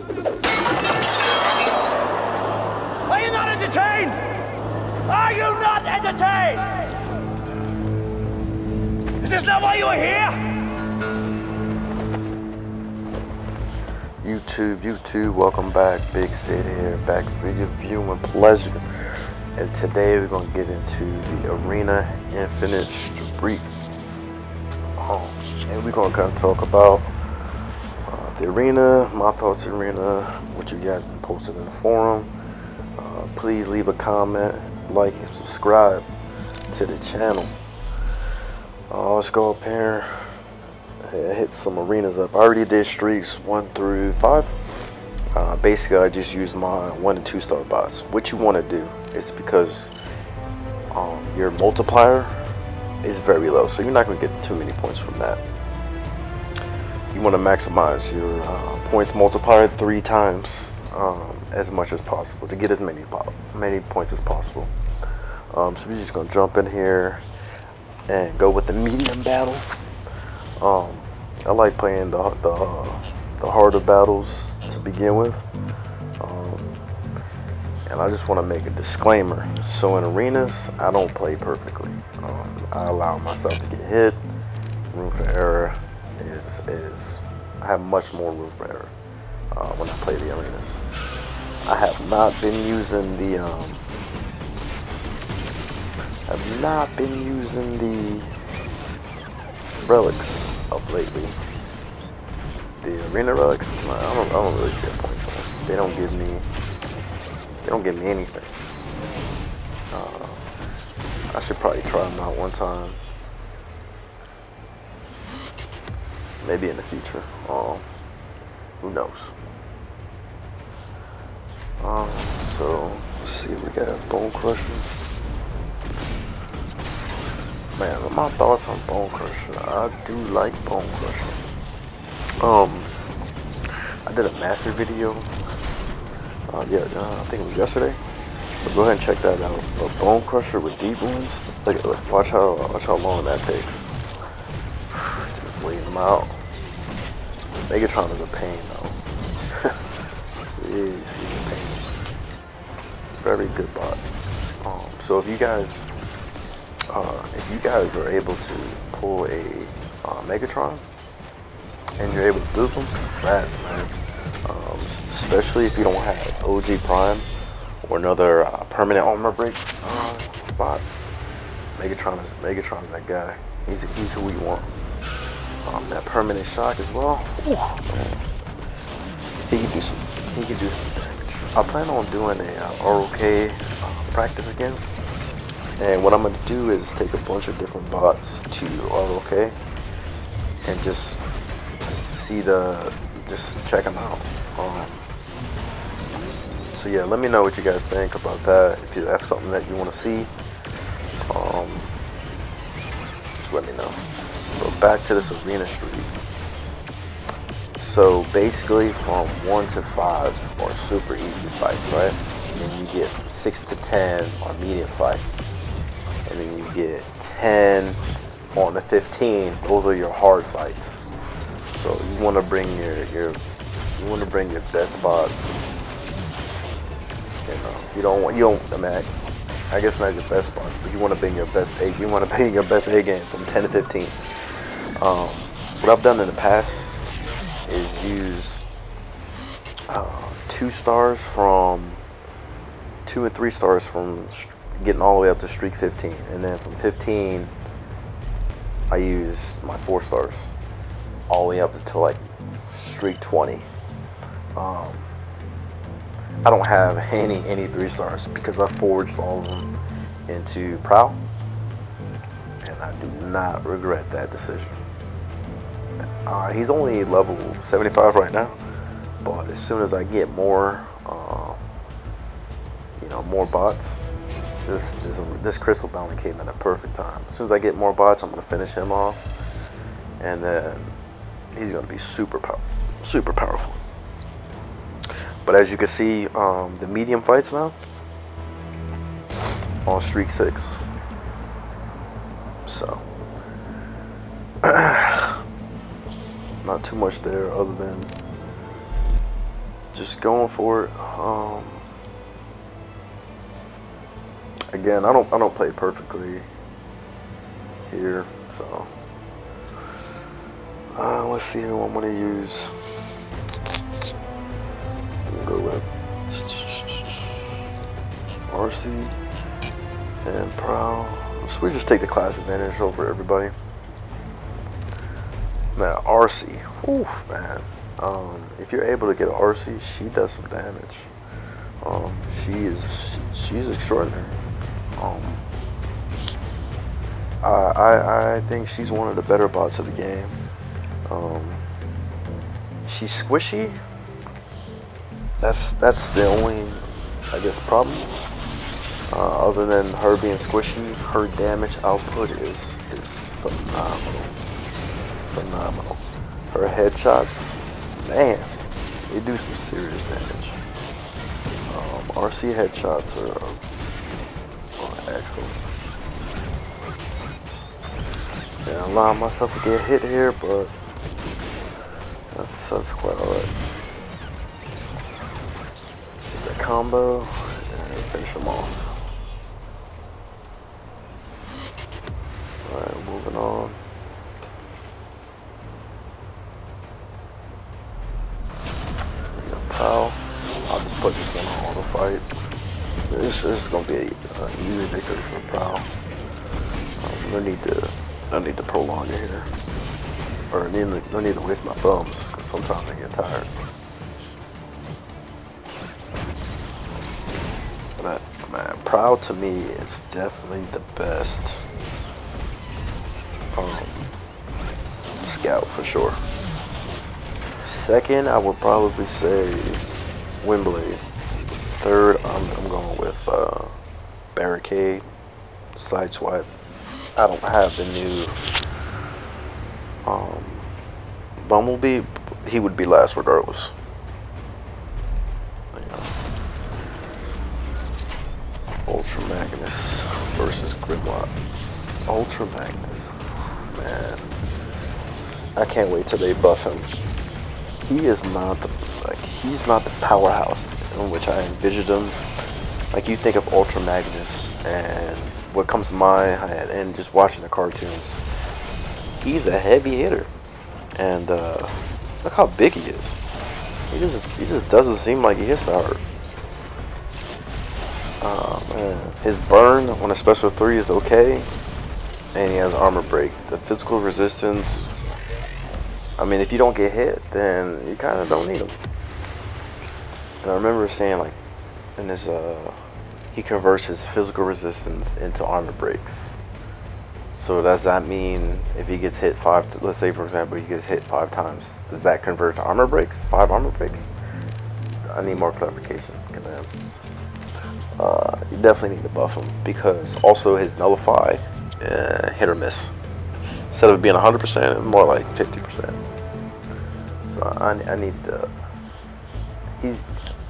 Are you not entertained? Are you not entertained? Is this not why you are here? YouTube, welcome back. Big Sid here, back for your viewing pleasure. And today we're gonna get into the Arena Infinite Streak. And we're gonna kind of talk about the Arena, my thoughts on Arena, what you guys been posting in the forum. Please leave a comment, like, and subscribe to the channel. Let's go up here and hit some arenas up. I already did streaks 1 through 5. Basically, I just use my 1 and 2 star bots. What you want to do is because your multiplier is very low, so you're not going to get too many points from that. You want to maximize your points multiplier 3 times as much as possible to get as many points as possible. So we're just going to jump in here and go with the medium battle. I like playing the harder battles to begin with. And I just want to make a disclaimer. So in arenas, I don't play perfectly. I allow myself to get hit. Room for error is I have much more room for error when I play the arenas. I have not been using the relics of lately. The arena relics, I don't really see a point for them. They don't give me anything. I should probably try them out one time. Maybe in the future. Who knows? So let's see, we got Bone Crusher. Man, my thoughts on Bone Crusher. I do like Bone Crusher. I did a master video. I think it was yesterday. So go ahead and check that out. A Bone Crusher with deep wounds. Look, watch how long that takes. Just bleed them out. Megatron is a pain though. He's a pain. Very good bot. So if you guys are able to pull a Megatron and you're able to loop them, congrats, man. Especially if you don't have OG Prime or another permanent armor break bot. Megatron's that guy. He's who we want. That permanent shock as well. Whew, man. He can do some damage. I plan on doing a ROK practice again. And what I'm gonna do is take a bunch of different bots to ROK and just check them out. So yeah, let me know what you guys think about that. If you have something that you want to see, just let me know. But back to this arena streak. So basically, from 1 to 5 are super easy fights, right? And then you get from 6 to 10 are medium fights, and then you get 10 on the 15. Those are your hard fights. So you want to bring your best bots. I guess not your best bots, but you want to bring your best A. You want to bring your best A game from 10 to 15. What I've done in the past is use 2 and 3 stars from getting all the way up to streak 15, and then from 15 I use my 4 stars all the way up to like streak 20. I don't have any 3 stars because I forged all of them into Prowl, and I do not regret that decision. He's only level 75 right now, but as soon as I get more, more bots, this crystal bounty came at a perfect time. As soon as I get more bots, I'm gonna finish him off, and then he's gonna be super powerful. But as you can see, the medium fights now on streak 6. So not too much there other than just going for it. Again, I don't play perfectly here, so let's see who I'm gonna use. I'm gonna go with RC and Prowl. So we just take the class advantage over everybody. Now RC, oof, man. If you're able to get an RC, she does some damage. She's extraordinary. I think she's one of the better bots of the game. She's squishy. That's the only, I guess, problem. Other than her being squishy, her damage output is phenomenal. Phenomenal. Her headshots, man, they do some serious damage. RC headshots are excellent. Yeah, I'm allowing myself to get hit here, but that's quite alright. Get that combo and finish him off. Alright, moving on. Prowl. I'll just put this in on auto fight. This is gonna be an easy victory for Prowl. I need to prolong it here, or I need to waste my thumbs because sometimes I get tired. But man, Prowl to me is definitely the best scout for sure. Second, I would probably say Windblade. Third, I'm going with Barricade, Sideswipe. I don't have the new Bumblebee. He would be last regardless. Ultra Magnus versus Grimlock. Ultra Magnus, man. I can't wait till they buff him. He is not he's not the powerhouse in which I envisioned him. Like, you think of Ultra Magnus and what comes to my head, and just watching the cartoons, he's a heavy hitter, and look how big he is. He just doesn't seem like he hits hard. Man, his burn on a special 3 is okay, and he has armor break. The physical resistance, I mean, if you don't get hit, then you kind of don't need him. And I remember saying, like, in this, he converts his physical resistance into armor breaks. So does that mean if he gets hit let's say for example he gets hit 5 times, does that convert to armor breaks? 5 armor breaks? I need more clarification. You definitely need to buff him, because also his nullify, hit or miss. Instead of being 100%, more like 50%. So I need to.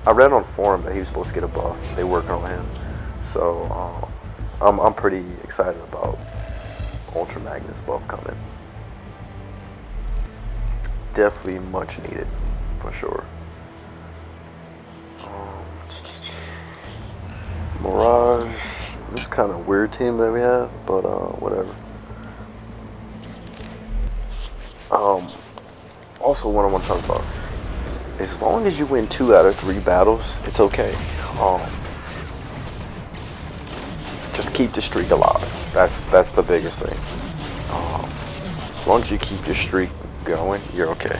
I read on forum that he was supposed to get a buff. They working on him, so I'm pretty excited about Ultra Magnus buff coming. Definitely much needed, for sure. Mirage, this kind of weird team that we have, but whatever. Also, what I want to talk about, as long as you win 2 out of 3 battles, it's okay. Just keep the streak alive. That's the biggest thing. As long as you keep your streak going, you're okay.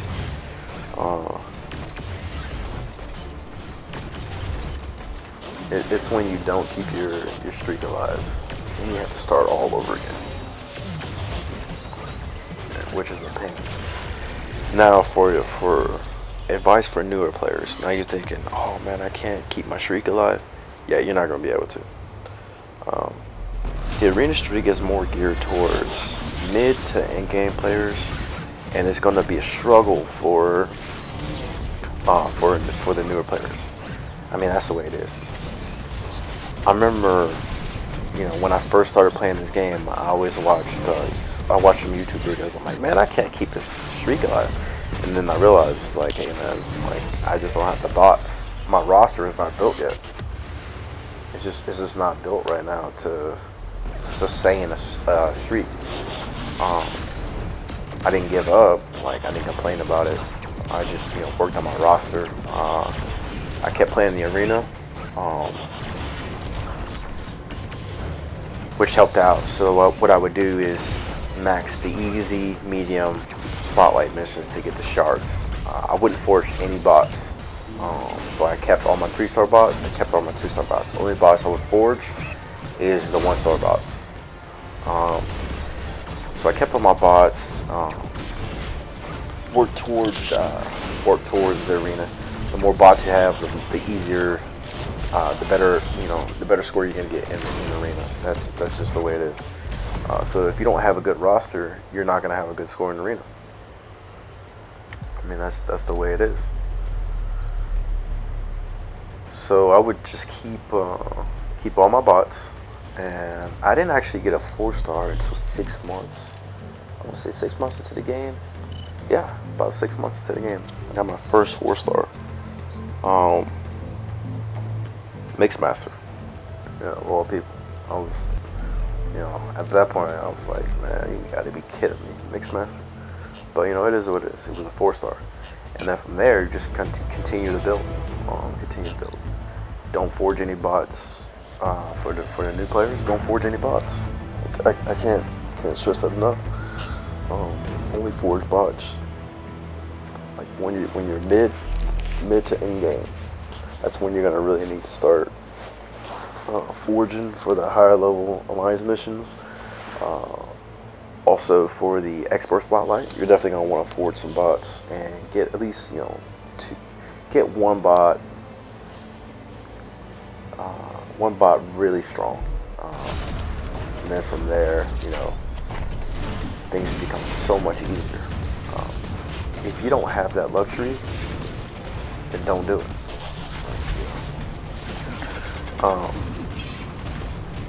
It's when you don't keep your streak alive, and you have to start all over again, which is a pain. Now, for advice for newer players. Now you're thinking, oh man, I can't keep my streak alive. Yeah, you're not going to be able to. The arena streak is more geared towards mid to end game players, and it's going to be a struggle for the newer players. I mean, that's the way it is. I remember, when I first started playing this game, I always watched some YouTube videos. I'm like, man, I can't keep this streak alive. And then I realized, it's like, hey man, like I just don't have the bots. My roster is not built yet. It's just not built right now to sustain a streak. I didn't give up. Like, I didn't complain about it. I just, you know, worked on my roster. I kept playing the arena, which helped out. So what I would do is max the easy, medium, spotlight missions to get the shards. I wouldn't forge any bots. So I kept all my 3-star bots. I kept all my 2-star bots. The only bots I would forge is the 1-star bots. So I kept all my bots. Work towards the arena. The more bots you have, the easier, the better, you know, the better score you're gonna get in the arena. That's just the way it is. So if you don't have a good roster, you're not gonna have a good score in the arena. I mean, that's the way it is. So I would just keep all my bots, and I didn't actually get a 4-star until 6 months. I want to say 6 months into the game. Yeah, about 6 months into the game, I got my first 4-star. Mixed master. Yeah, of all people. I was, you know, at that point I was like, man, you gotta be kidding me, mixed master. But you know, it is what it is. It was a 4-star, and then from there, just continue to build. Continue to build. Don't forge any bots for the new players. Don't forge any bots. I can't stress that enough. Only forge bots. Like when you're mid to end game, that's when you're gonna really need to start forging for the higher level alliance missions. Also for the expert spotlight, you're definitely gonna want to forge some bots and get at least, you know, get one bot really strong, and then from there, you know, things become so much easier. If you don't have that luxury, then don't do it.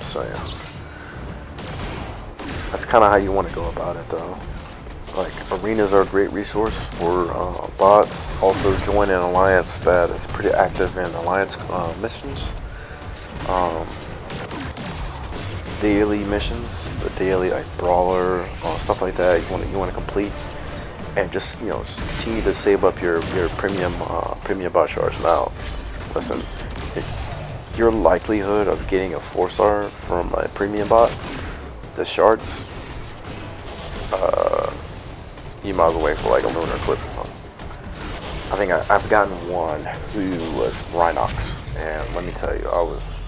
So yeah, that's kind of how you want to go about it, though. Like, arenas are a great resource for bots. Also, join an alliance that is pretty active in alliance missions. Daily missions, the daily like brawler, stuff like that. You want to complete, and just, you know, just continue to save up your premium bot shards. Now, listen, your likelihood of getting a 4-star from a premium bot, the shards, you might as well wait for like a lunar eclipse or something. I think I've gotten one who was Rhinox, and let me tell you, I was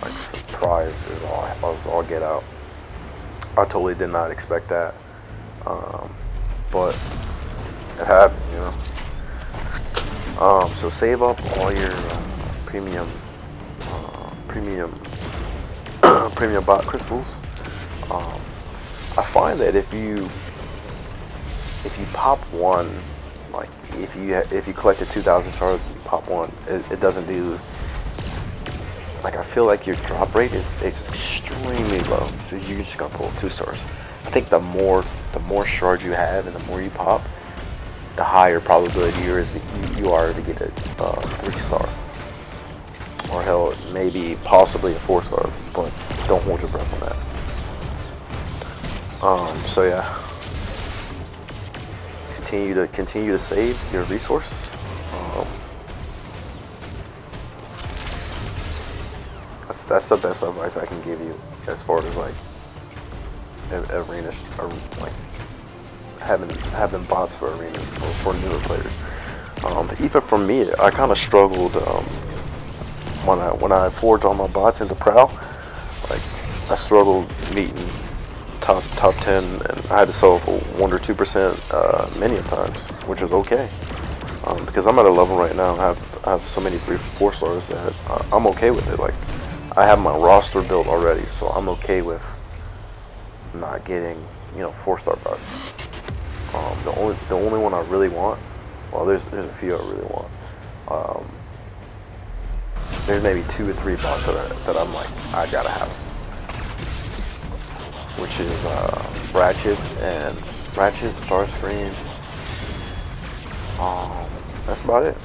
like surprised as all get out. I totally did not expect that, but it happened, you know. So save up all your premium bot crystals. I find that if you pop one, like if you collected 2,000 shards, you pop one, it doesn't do. Like, I feel like your drop rate is extremely low, so you're just gonna pull 2 stars. I think the more shards you have and the more you pop, the higher probability you are to get a 3-star, or hell, maybe possibly a 4-star. But don't hold your breath on that. So yeah, continue to save your resources. That's the best advice I can give you as far as like arenas, or like having bots for arenas for newer players. Even for me, I kind of struggled when I forged all my bots into Prowl. Like, I struggled meeting top 10, and I had to sell for 1 or 2% many of times, which is okay. Because I'm at a level right now, I have so many 3 or 4 stars that I'm okay with it. Like, I have my roster built already, so I'm okay with not getting, you know, 4-star bots. The only one I really want, well, there's a few I really want. There's maybe 2 or 3 bots that I'm like, I gotta have, which is Ratchet, Starscream, That's about it.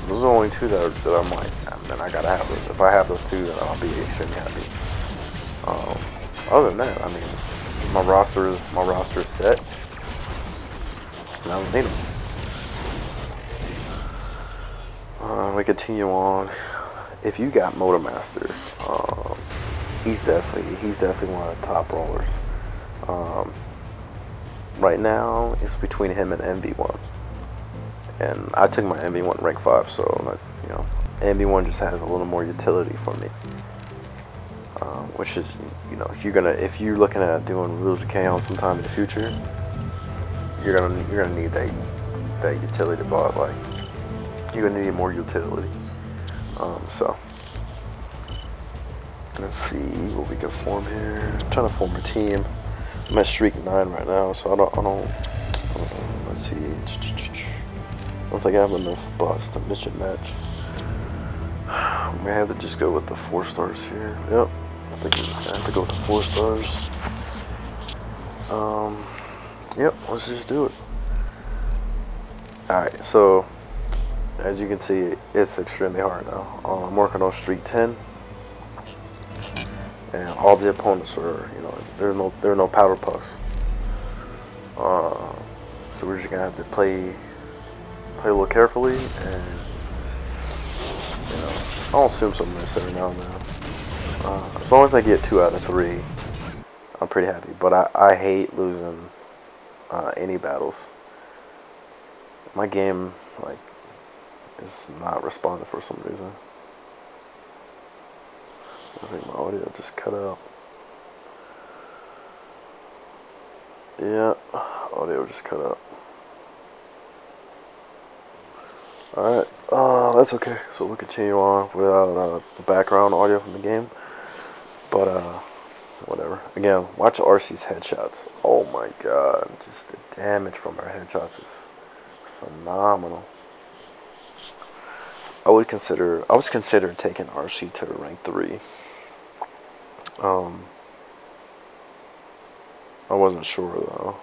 Those are the only two that I'm like, man, I gotta have those. If I have those two, then I'll be extremely happy. Other than that, I mean, my roster is set, and I don't need them. We continue on. If you got Motormaster, he's definitely one of the top rollers. Right now, it's between him and MV1, and I took my MV1 rank 5, so you know, MV1 just has a little more utility for me. Which is, you know, if you're looking at doing Rules of Chaos sometime in the future, you're gonna need that utility bot. Like, you're gonna need more utility. So let's see what we can form here. I'm trying to form a team. I'm at streak 9 right now, so I don't let's see. I don't think I have enough bots to mission match. We have to just go with the 4 stars here. Yep. I think we're just gonna have to go with the 4 stars. Yep, let's just do it. Alright, so as you can see, it's extremely hard now. I'm working on streak 10, and all the opponents are, you know, there are no powder puffs. So we're just gonna have to play a little carefully, and you know, I'll assume something is every now and then. As long as I get 2 out of 3, I'm pretty happy. But I hate losing any battles. My game, like, is not responding for some reason. I think my audio just cut out. Yeah, audio just cut out. Alright, that's okay. So we'll continue on without the background audio from the game. But, whatever. Again, watch RC's headshots. Oh my god, just the damage from her headshots is phenomenal. I was considering taking RC to rank 3. I wasn't sure though.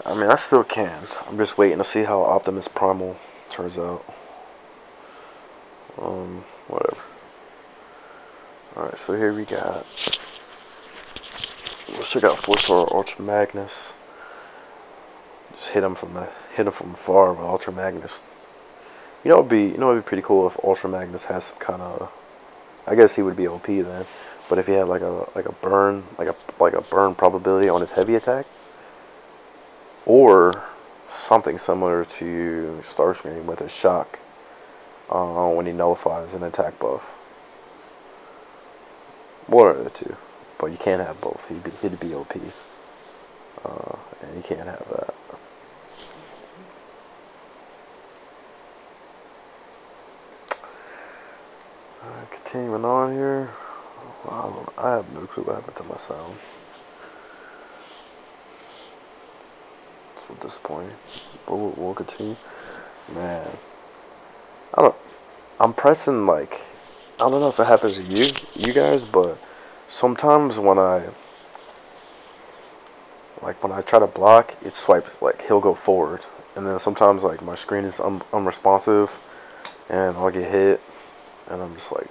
I mean, I still can. I'm just waiting to see how Optimus Primal turns out. Whatever. Alright, so here we got. Let's check out 4-star Ultra Magnus. Just hit him from far with Ultra Magnus. You know, it'd be pretty cool if Ultra Magnus has some kind of. I guess he would be OP then, but if he had like a burn probability on his heavy attack, or something similar to Starscream with his shock when he nullifies an attack buff. One of the two, but you can't have both. He'd be OP, and you can't have that. Continuing on here, I have no clue what happened to my sound. It's so disappointing, but we'll continue. Man, I'm pressing, like, I don't know if it happens to you guys, but sometimes when I try to block, it swipes, like, he'll go forward, and then sometimes, like, my screen is unresponsive, and I'll get hit, and I'm just like,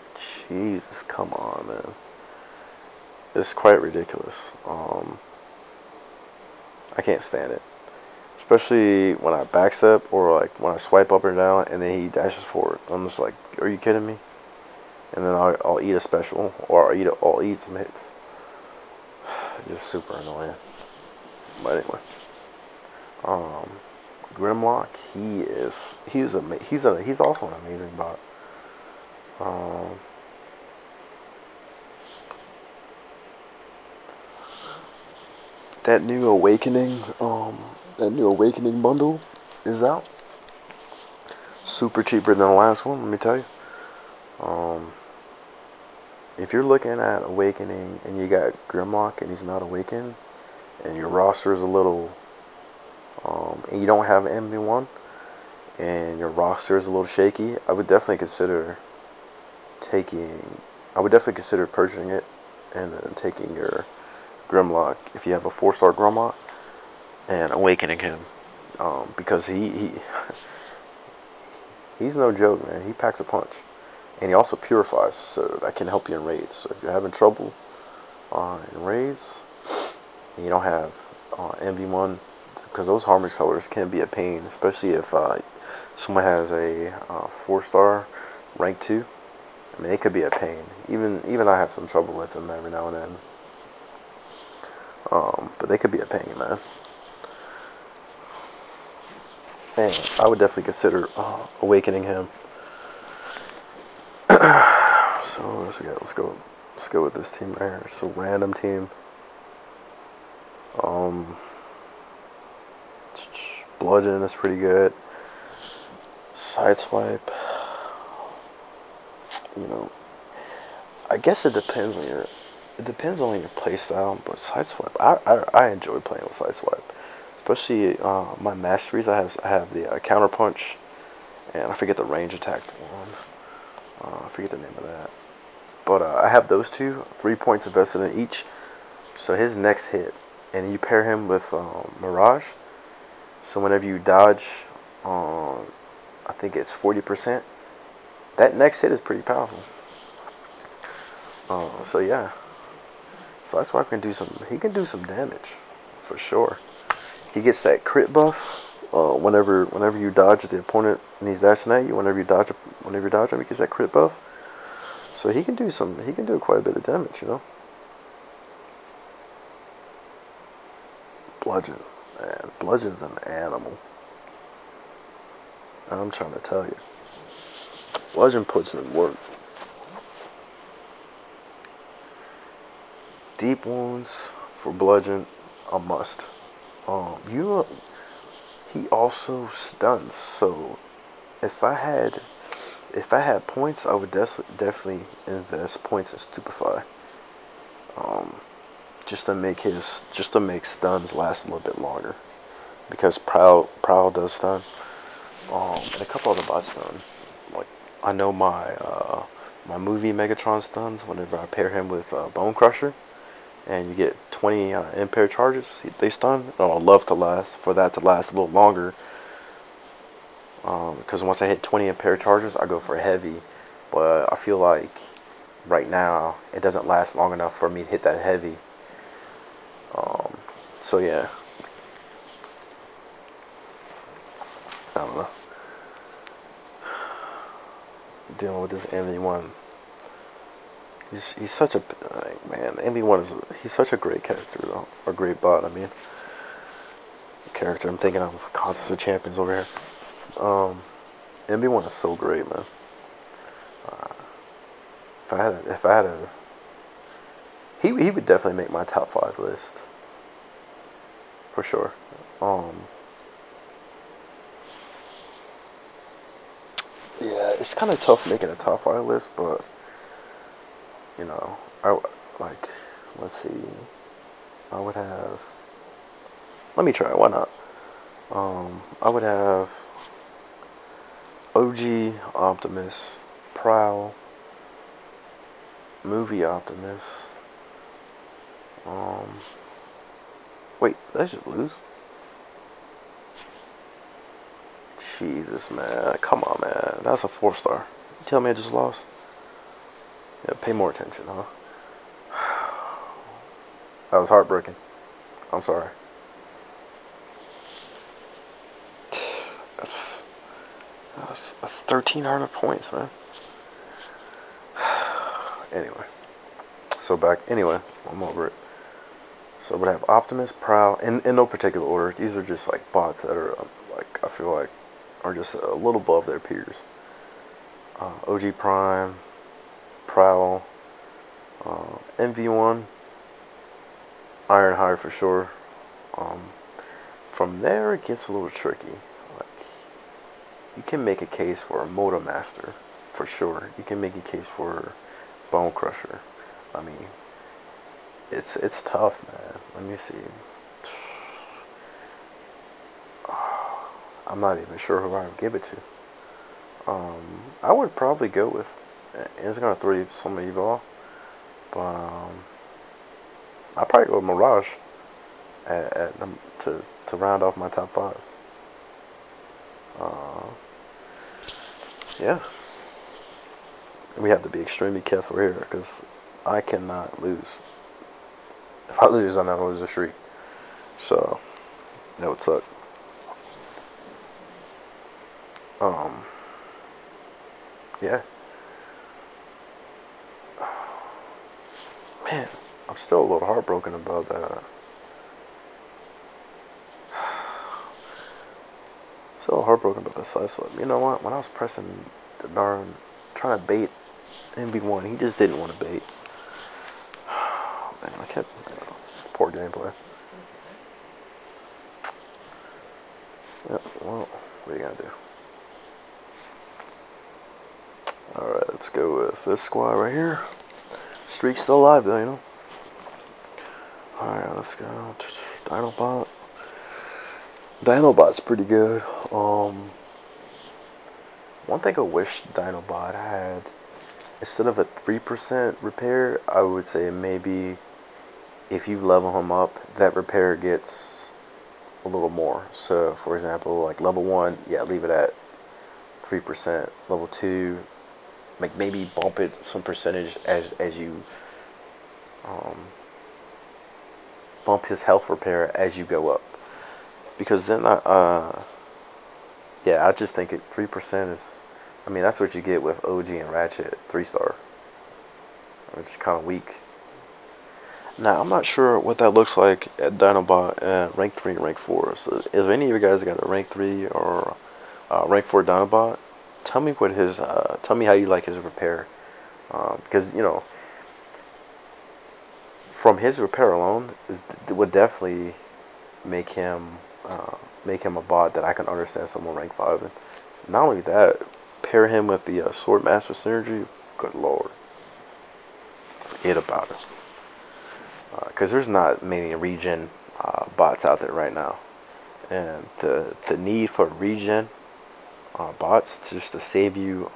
Jesus, come on, man. It's quite ridiculous. I can't stand it, especially when I backstep or like when I swipe up or down, and then he dashes forward. I'm just like, are you kidding me? And then I'll eat a special, or I'll eat some hits. Just super annoying. But anyway, Grimlock, he's also an amazing bot. That new awakening bundle is out. Super cheaper than the last one, let me tell you. If you're looking at Awakening and you got Grimlock and he's not awakened, and your roster is a little, and you don't have MV1, and your roster is a little shaky, I would definitely consider purchasing it and then taking your Grimlock if you have a 4-star Grimlock and awakening him. because he's no joke, man. He packs a punch, and he also purifies, so that can help you in raids. So if you're having trouble in raids, and you don't have MV1, because those harm accelerators can be a pain, especially if someone has a 4-star rank 2. I mean, it could be a pain. Even I have some trouble with them every now and then. But they could be a pain, man. And I would definitely consider awakening him. So let's go with this team right here. So random team. Bludgeon is pretty good. Sideswipe. You know, I guess it depends on your play style, but sideswipe. I enjoy playing with sideswipe, especially my masteries. I have the counter punch, and I forget the range attack one. I forget the name of that, but I have those two. 3 points invested in each. So his next hit, and you pair him with Mirage. So whenever you dodge, I think it's 40%. That next hit is pretty powerful. So yeah, Sideswipe can do some. He can do some damage, for sure. He gets that crit buff. Whenever you dodge the opponent and he's dashing at you, whenever you dodge him, he gets that crit buff. So he can do some. He can do quite a bit of damage, you know. Bludgeon, man, Bludgeon's an animal. I'm trying to tell you. Bludgeon puts in work. Deep wounds for Bludgeon, a must. He also stuns. So if I had points, I would definitely invest points in Stupefy. Just to make stuns last a little bit longer, because Prowl does stun. And a couple other bots stun. Like, I know my movie Megatron stuns whenever I pair him with Bone Crusher, and you get 20 impaired charges. They stun. And I'd love for that to last a little longer. Because once I hit 20 impaired charges, I go for a heavy. But I feel like right now it doesn't last long enough for me to hit that heavy. So yeah. I don't know. Dealing with this MV1. He's such a man. MV1 he's such a great character though, or great bot. I mean, character. I'm thinking of Contest of Champions over here. MV1 is so great, man. If I had a, he would definitely make my top 5 list for sure. Yeah, it's kind of tough making a top 5 list, but you know, let's see, I would have, let me try, why not? I would have OG Optimus, Prowl, Movie Optimus, wait, did I just lose? Jesus, man, come on, man, that's a 4-star. You tell me I just lost? Yeah, pay more attention, huh? That was heartbreaking. I'm sorry. That's 1,300 points, man. Anyway, I'm over it. So we have Optimus, Prowl, in no particular order. These are just like bots that are like, I feel like are just a little above their peers. OG Prime, Prowl, MV1, Ironhide for sure. From there it gets a little tricky. Like, you can make a case for a Moto Master for sure. You can make a case for Bone Crusher. I mean, it's tough, man. Let me see. I'm not even sure who I would give it to. I would probably go with, it's gonna throw some of you off, but I'd probably go with Mirage to round off my top 5. Yeah. We have to be extremely careful here because I cannot lose. If I lose, I know I lose a streak. So that would suck. Yeah. Man, I'm still a little heartbroken about that. Still heartbroken about the side swap. You know what? When I was pressing the darn, trying to bait MV1, he just didn't want to bait. Man, I kept, poor gameplay. Yep, well, what are you gonna do? Alright, let's go with this squad right here. Streak's still alive though, you know. Alright, let's go. Dinobot. Dinobot's pretty good. One thing I wish Dinobot had, instead of a 3% repair, I would say maybe if you level him up, that repair gets a little more. So, for example, like level 1, yeah, leave it at 3%. Level 2, like maybe bump it some percentage as you bump his health repair as you go up. Because then yeah, I just think 3% is, I mean, that's what you get with OG and Ratchet 3-star. It's kind of weak. Now, I'm not sure what that looks like at Dinobot rank 3 and rank 4. So, if any of you guys got a rank 3 or rank 4 Dinobot, tell me what his, tell me how you like his repair. Because, you know, from his repair alone, would definitely make him a bot that I can understand someone rank 5 in. Not only that, pair him with the Sword Master synergy. Good lord, forget about it. Because there's not many regen bots out there right now, and the need for regen bots just to save you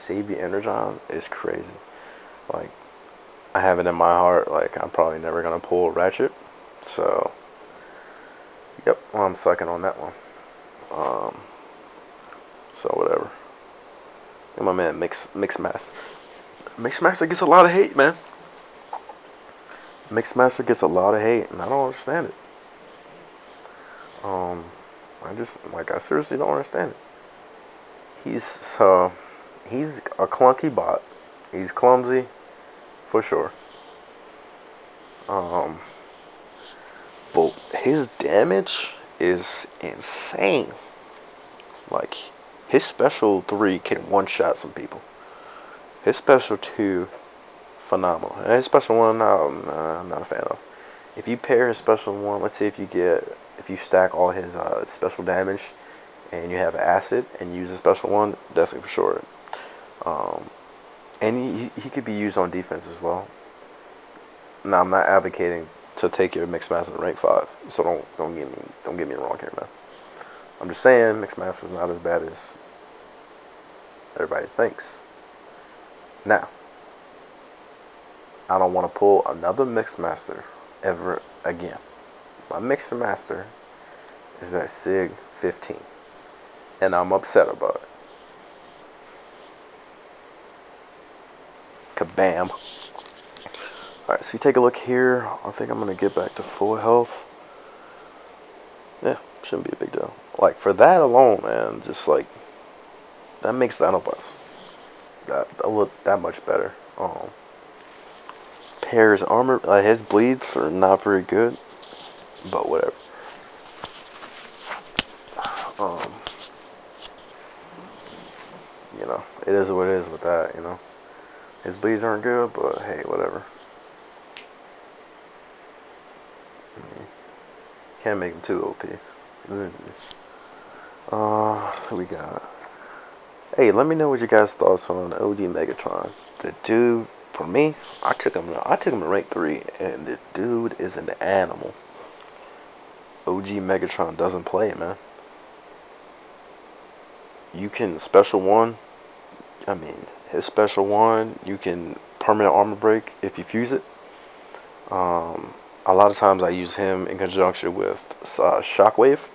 energon is crazy. Like, I have it in my heart, like I'm probably never gonna pull Ratchet, so yep, well, I'm sucking on that one. So whatever. And my man Mixmaster. Mixmaster gets a lot of hate, man. Mixmaster gets a lot of hate, and I don't understand it. I seriously don't understand it. He's a clunky bot. He's clumsy, for sure. But his damage is insane. Like, his special 3 can one-shot some people. His special 2, phenomenal. And his special 1, I'm not a fan of. If you pair his special 1, let's say if you stack all his special damage and you have acid and use a special 1, definitely for sure. And he could be used on defense as well. Now, I'm not advocating to take your Mixmaster to rank 5, so don't get me wrong here, man. I'm just saying Mixmaster is not as bad as everybody thinks. Now, I don't want to pull another Mixmaster ever again. My Mixmaster is at Sig 15, and I'm upset about it. Kabam. Alright, so you take a look here. I think I'm going to get back to full health. Yeah, shouldn't be a big deal. Like, for that alone, man, just like, that makes Dinobots that look that much better. Pair's armor, his bleeds are not very good, but whatever. You know, it is what it is with that, you know. His bleeds aren't good, but hey, whatever. Can't make him too OP. Who we got? Hey, let me know what you guys' thoughts on OG Megatron. The dude, for me, I took him to rank 3, and the dude is an animal. OG Megatron doesn't play, man. You can special 1. I mean, his special 1, you can permanent armor break if you fuse it. A lot of times I use him in conjunction with Shockwave,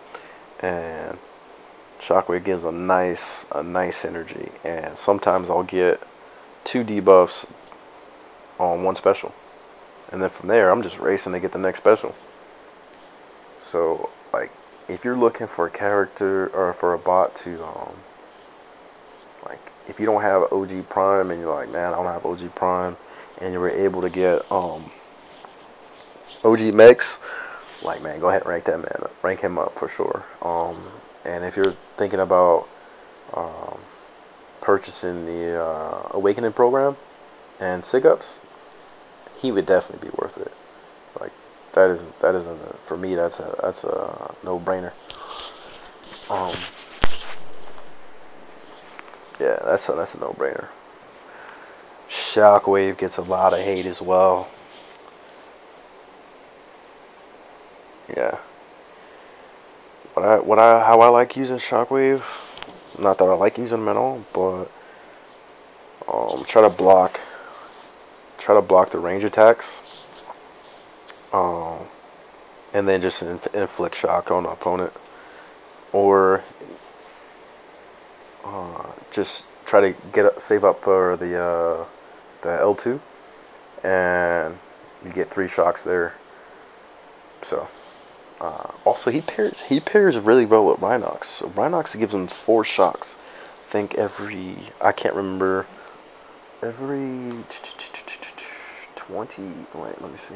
and Shockwave gives a nice synergy, and sometimes I'll get 2 debuffs on 1 special, and then from there I'm just racing to get the next special. So like, if you're looking for a character or for a bot to like, if you don't have OG Prime and you're like, man, I don't have OG Prime, and you were able to get OG Mex, like, man, go ahead and rank that man up. Rank him up for sure. And if you're thinking about purchasing the Awakening program and SIG-Ups, he would definitely be worth it. Like, that is for me, that's a no-brainer. Yeah, that's a no-brainer. Shockwave gets a lot of hate as well. Yeah. How I like using Shockwave, not that I like using them at all, but try to block the range attacks, and then just inflict shock on the opponent, or just try to save up for the L2, and you get 3 shocks there. So also he pairs really well with Rhinox. So Rhinox gives him 4 shocks. I think every 20. Wait, let me see.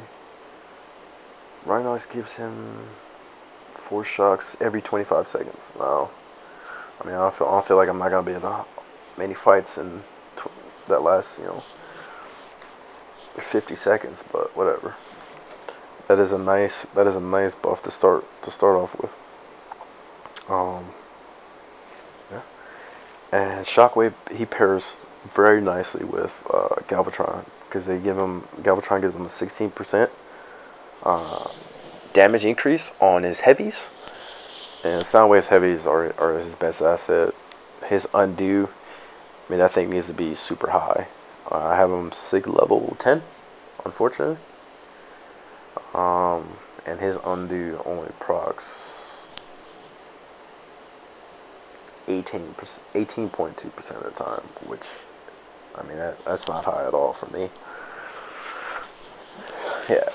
Rhinox gives him 4 shocks every 25 seconds. Wow. I mean, I don't feel like I'm not gonna be in many fights in that last 50 seconds, but whatever. That is a nice buff to start off with. Yeah. And Shockwave, he pairs very nicely with Galvatron, because Galvatron gives him a 16% damage increase on his heavies, and Soundwave's heavies are his best asset. His undo, I mean, that thing needs to be super high. I have him SIG level 10, unfortunately. And his undo only procs 18.2% of the time, which, I mean, that's not high at all for me. Yeah.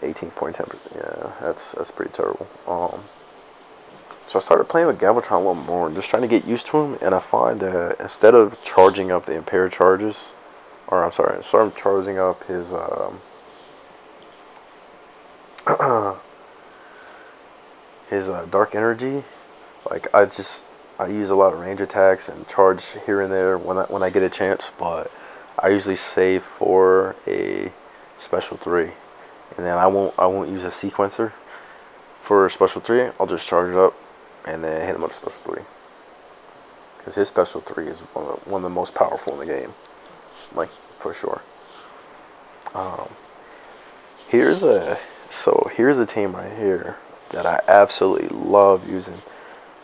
18.10%. Yeah, that's pretty terrible. So I started playing with Galvatron a little more and just trying to get used to him, and I find that instead of charging up the impaired charges, or I'm sorry, instead of charging up his his dark energy, like, I use a lot of range attacks and charge here and there when I get a chance, but I usually save for a special 3, and then I won't use a sequencer for a special 3. I'll just charge it up and then hit him with a special 3, because his special 3 is one of the most powerful in the game, like, for sure. Here's a team right here that I absolutely love using.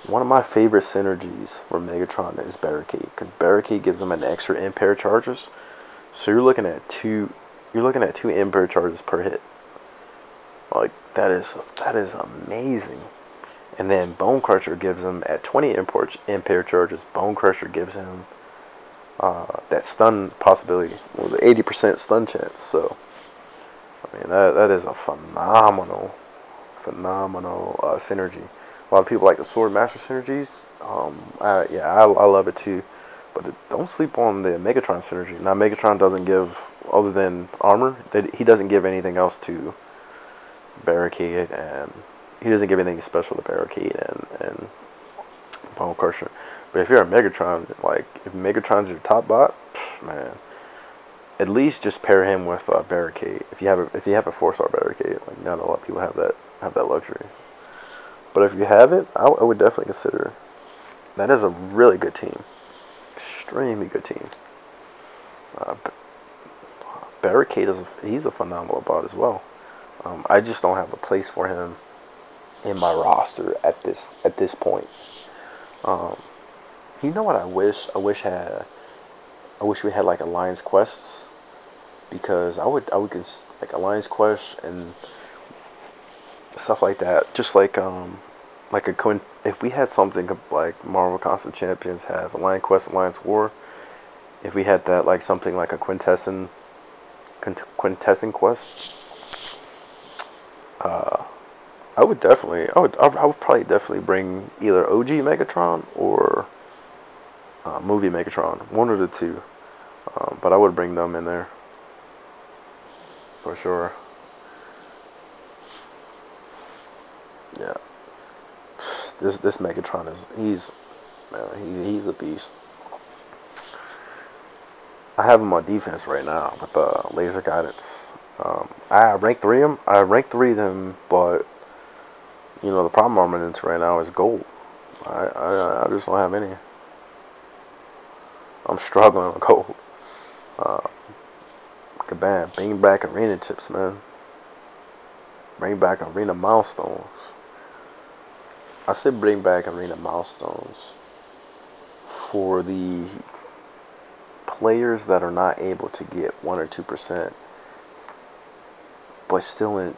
One of my favorite synergies for Megatron is Barricade, because Barricade gives him an extra impair charges. So you're looking at two impair charges per hit. Like, that is amazing. And then Bone Crusher gives him at 20 impair charges. Bone Crusher gives him that stun possibility, with an 80% stun chance. So, I mean, that is a phenomenal synergy. A lot of people like the Sword Master synergies. I love it too. But don't sleep on the Megatron synergy. Now, Megatron doesn't give, other than armor, he doesn't give anything else to Barricade, and he doesn't give anything special to Barricade and Bone Crusher. But if you're a Megatron, like, if Megatron's your top bot, man, at least just pair him with Barricade. If you have a 4-star Barricade, like, not a lot of people have that luxury. But if you have it, I would definitely consider. That is a really good team, extremely good team. Barricade he's a phenomenal bot as well. I just don't have a place for him in my roster at this point. You know what I wish? I wish we had like Alliance quests, because I would like Alliance quests, and stuff like that. Just like a if we had something like Marvel Constant Champions have Alliance Quest, Alliance War. If we had that, like something like a quintessence quest, I would probably definitely bring either OG Megatron or movie Megatron, one of the two. But I would bring them in there for sure. Yeah, this Megatron he's a beast. I have him on defense right now with laser guidance. I rank 3 him. I rank 3 them, but you know the problem I'm running into right now is gold. I just don't have any. I'm struggling with gold. Kabam! Bring back arena chips, man. Bring back arena milestones. I said bring back arena milestones for the players that are not able to get 1 or 2%, but still in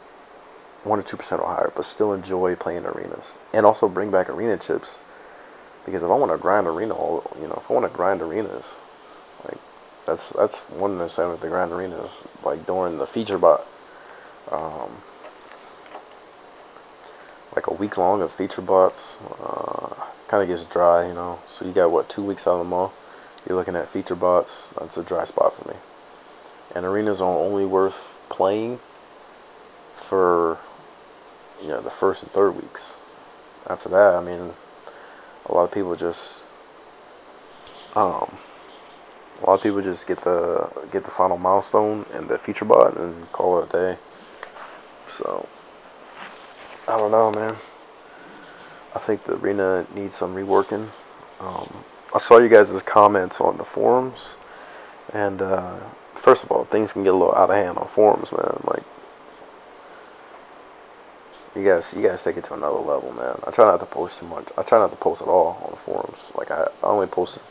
1 or 2% or higher, but still enjoy playing arenas, and also bring back arena chips. Because if I want to grind arena, if I want to grind arenas, like that's one of the same with the grind arenas, like during the feature bot, like a week long of feature bots, kind of gets dry, you know. So you got what, 2 weeks out of the month. You're looking at feature bots. That's a dry spot for me. And arenas are only worth playing for, you know, the first and third weeks. After that, I mean, a lot of people just get the final milestone and the feature bot and call it a day. So I don't know, man. I think the arena needs some reworking. I saw you guys' comments on the forums, and first of all, things can get a little out of hand on forums, man. Like, you guys take it to another level, man. I try not to post too much. I try not to post at all on the forums. Like, I only posted,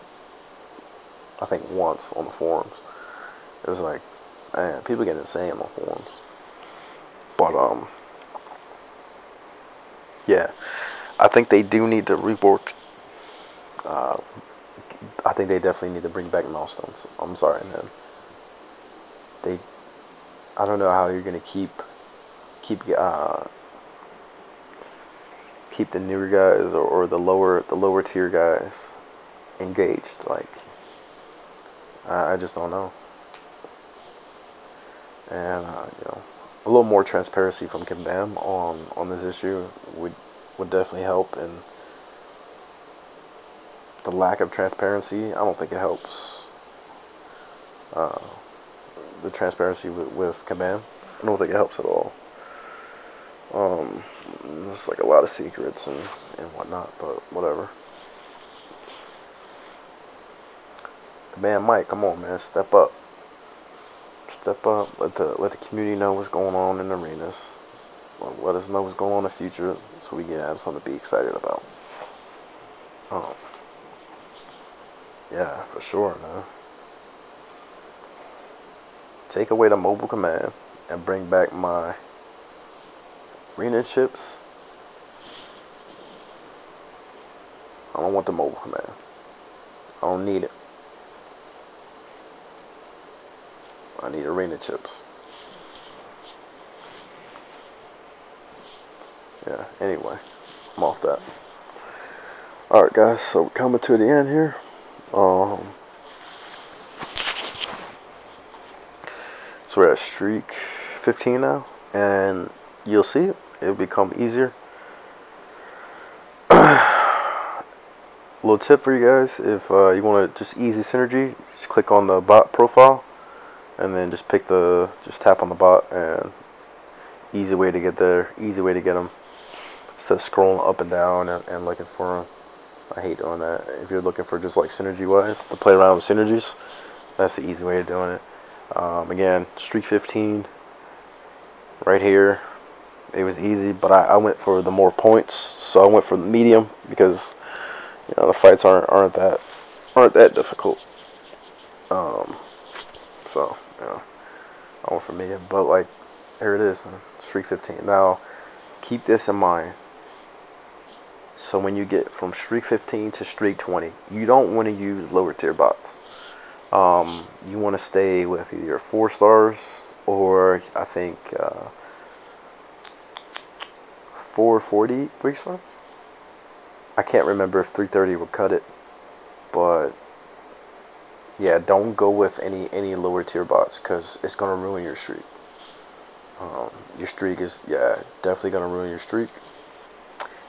I think, once on the forums. It was like, man, people get insane on forums. But yeah, I think they do need to rework. I think they definitely need to bring back milestones. I'm sorry, man. I don't know how you're gonna keep the newer guys or the lower tier guys engaged. Like, I just don't know. And you know, a little more transparency from Kabam on this issue would definitely help. And the lack of transparency, I don't think it helps. The transparency with Kabam, I don't think it helps at all. There's like a lot of secrets and whatnot, but whatever. Kabam Mike, come on, man, step up. Step up. Let the community know what's going on in the arenas. Let us know what's going on in the future, so we can have something to be excited about. Yeah, for sure, man. Take away the mobile command and bring back my arena chips. I don't want the mobile command. I don't need it. I need arena chips. Yeah, anyway, I'm off that. Alright, guys, so we're coming to the end here. So we're at streak 15 now, and you'll see it'll become easier. Little tip for you guys: if you want to just easy synergy, just click on the bot profile, and then just tap on the bot, and easy way to get there, easy way to get them, instead of scrolling up and down and looking for them. I hate doing that. If you're looking for just like synergy wise to play around with synergies, that's the easy way of doing it. Again, streak 15 right here. It was easy, but I went for the more points, so I went for the medium because, you know, the fights aren't that difficult. So, you know, I went for medium, but like, here it is, streak 15. Now, keep this in mind. So when you get from streak 15 to streak 20, you don't want to use lower tier bots. You want to stay with either 4 stars or I think 440 3 stars. I can't remember if 330 would cut it, but yeah, don't go with any lower tier bots because it's gonna ruin your streak. Your streak is definitely gonna ruin your streak.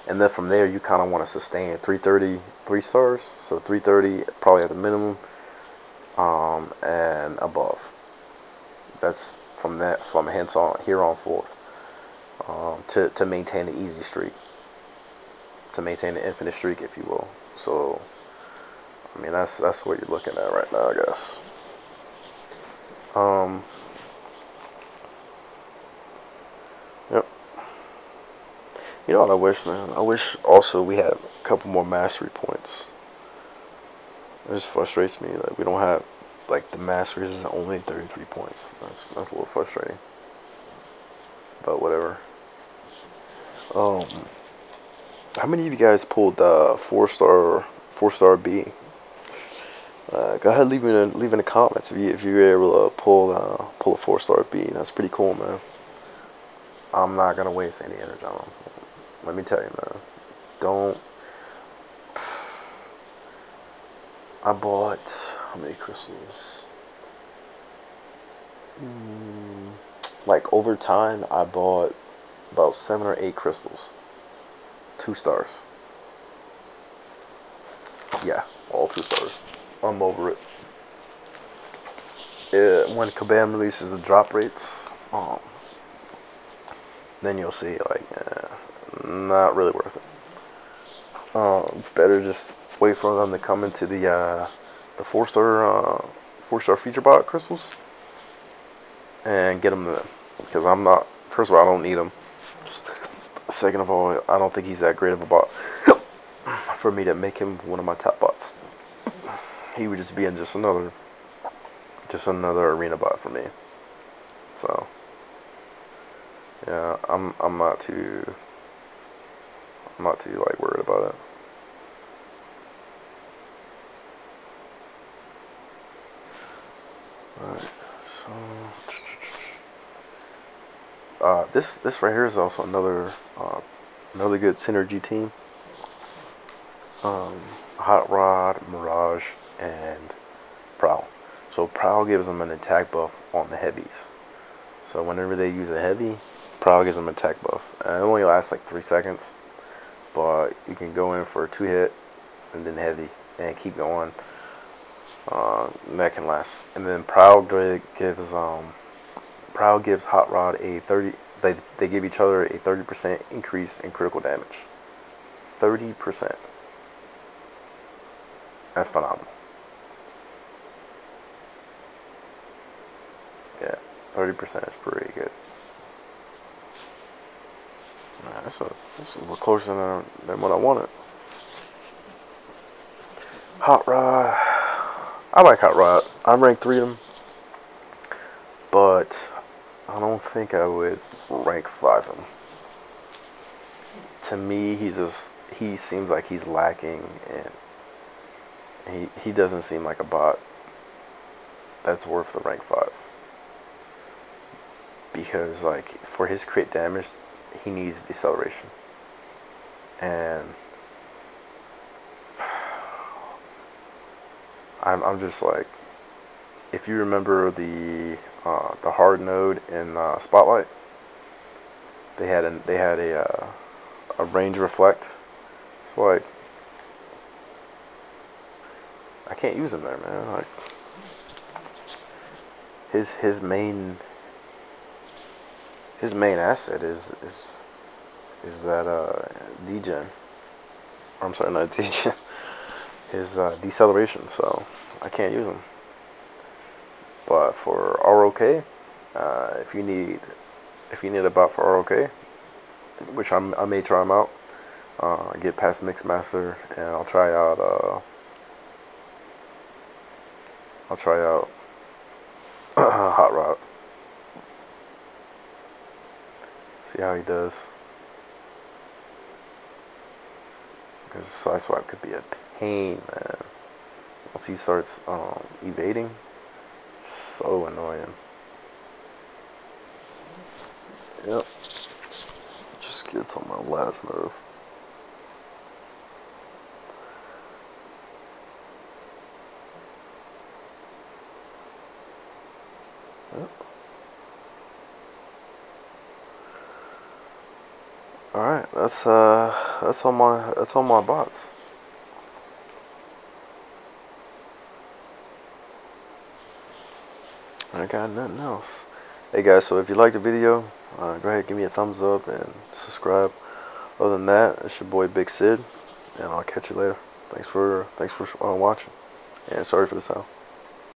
And then from there, you kind of want to sustain 330 3 stars. So 330 probably at the minimum, and above. That's from hence on here on forth, to maintain the easy streak, to maintain the infinite streak, if you will. So, I mean, that's what you're looking at right now, I guess. Yep. You know what I wish, man? I wish also we had a couple more mastery points. It just frustrates me that we don't have, like, the masteries is only 33 points. That's a little frustrating. But whatever. How many of you guys pulled 4-star B? Go ahead, leave in the comments if you were able to pull a 4-star B. That's pretty cool, man. I'm not gonna waste any energy on them. Let me tell you, man. Don't. I bought how many crystals? Like over time, I bought about 7 or 8 crystals. 2 stars. Yeah, all 2 stars. I'm over it. Yeah, when Kabam releases the drop rates, then you'll see, like, not really worth it. Better just wait for them to come into the 4-star feature bot crystals and get them then. Because I'm not. First of all, I don't need them. Second of all, I don't think he's that great of a bot for me to make him one of my top bots. He would just be in just another arena bot for me. So yeah, I'm not too like worried about it. Alright, so this right here is also another good synergy team. Hot Rod, Mirage, and Prowl. So Prowl gives them an attack buff on the heavies. So whenever they use a heavy, Prowl gives them an attack buff. And it only lasts like 3 seconds, but you can go in for a 2-hit and then heavy and keep going. That can last. And then Prowl gives Hot Rod a 30. They give each other a 30% increase in critical damage. 30%. That's phenomenal. Yeah, 30% is pretty good. Man, this is a little closer than what I wanted. Hot Rod. I like Hot Rod. I'm ranked 3 of them. But I don't think I would rank 5 of him. To me, he seems like he's lacking, and he doesn't seem like a bot that's worth the rank 5. Because, like, for his crit damage, he needs deceleration. And I'm just like, if you remember the hard node in Spotlight, they had a range reflect. So, like, I can't use him there, man. Like, his main asset is that degen. Or I'm sorry, not degen. His deceleration. So I can't use him. But for ROK, if you need a bot for ROK, which I may try him out, get past Mixmaster, and I'll try out Hot Rod. See how he does. because side swipe could be a pain, man. Once he starts evading, so annoying. Yep. Just gets on my last nerve. Yep. Alright, that's all my bots. I got nothing else. Hey guys, so if you liked the video, go ahead, give me a thumbs up and subscribe. Other than that, it's your boy Big Sid, and I'll catch you later. Thanks for watching, and sorry for the sound.